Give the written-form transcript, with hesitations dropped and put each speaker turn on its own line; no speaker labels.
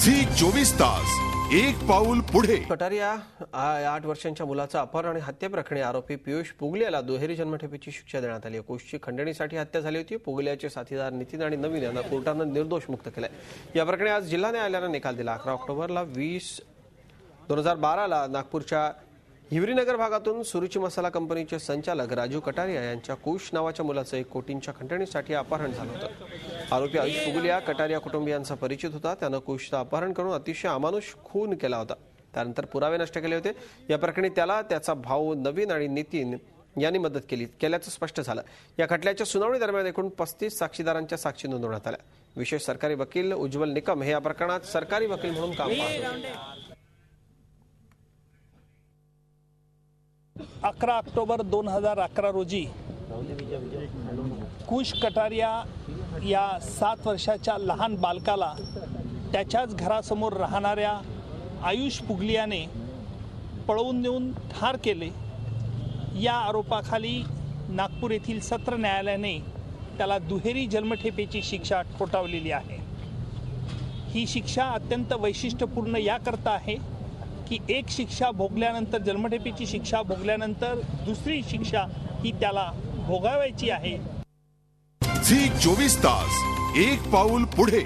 Zee 24 तास एक पाऊल पुढे।
कटारिया 8 वर्षांच्या मुलाचा अपहरण आणि हत्या प्रकरणी आरोपी पियुष पुगले याला दुहेरी जन्मठेपेची शिक्षा देण्यात आली आहे। कुशची खंडणीसाठी हत्या झाली होती। पुगल्याचे साथीदार नितीन आणि नवीन यांना कोर्टाने निर्दोष मुक्त केले। या प्रकरणी आज जिल्हा न्यायालयाने निकाल दिला। 11 ऑक्टोबरला 2012 ला नागपूरच्या हिवरीनगर भागातून सुरुची मसाला कंपनीचे संचालक राजू कटारिया यांच्या कुश नावाच्या मुलाचं 1 कोटींच्या खंडणीसाठी अपहरण झालं होतं। आरोपी आयुष पुगलिया कटारिया कुटुंबियांचा परिचित होता। त्यानं कुशचं अपहरण करून अतिशय अमानुष खून केला होता। त्यानंतर पुरावे नष्ट केले होते। या प्रकरणी त्याला त्याचा भाऊ नवीन आणि नितीन यांनी मदत केल्याचं स्पष्ट झालं। या खटल्याच्या सुनावणी दरम्यान एकूण 35 साक्षीदारांच्या साक्षी नोंदवण्यात आल्या। विशेष सरकारी वकील उज्ज्वल निकम हे या प्रकरणात सरकारी वकील म्हणून काम पाहत होते।
11 ऑक्टोबर 2011 रोजी कुश कटारिया या 7 वर्षाच्या लहान बालकाला त्याच्याच घरासमोर राहणाऱ्या आयुष पुगलियाने पळवून नेऊन ठार केले। या आरोपाखाली नागपूर येथील सत्र न्यायालयाने त्याला दुहेरी जन्मठेपेची शिक्षा ठोठावलेली आहे। ही शिक्षा अत्यंत वैशिष्ट्यपूर्ण याकरता आहे की एक शिक्षा भोगल्यानंतर, जन्मठेपेची शिक्षा भोगल्यानंतर दुसरी शिक्षा ही त्याला भोगावायची आहे।
झी 24 तास एक पाऊल पुढे।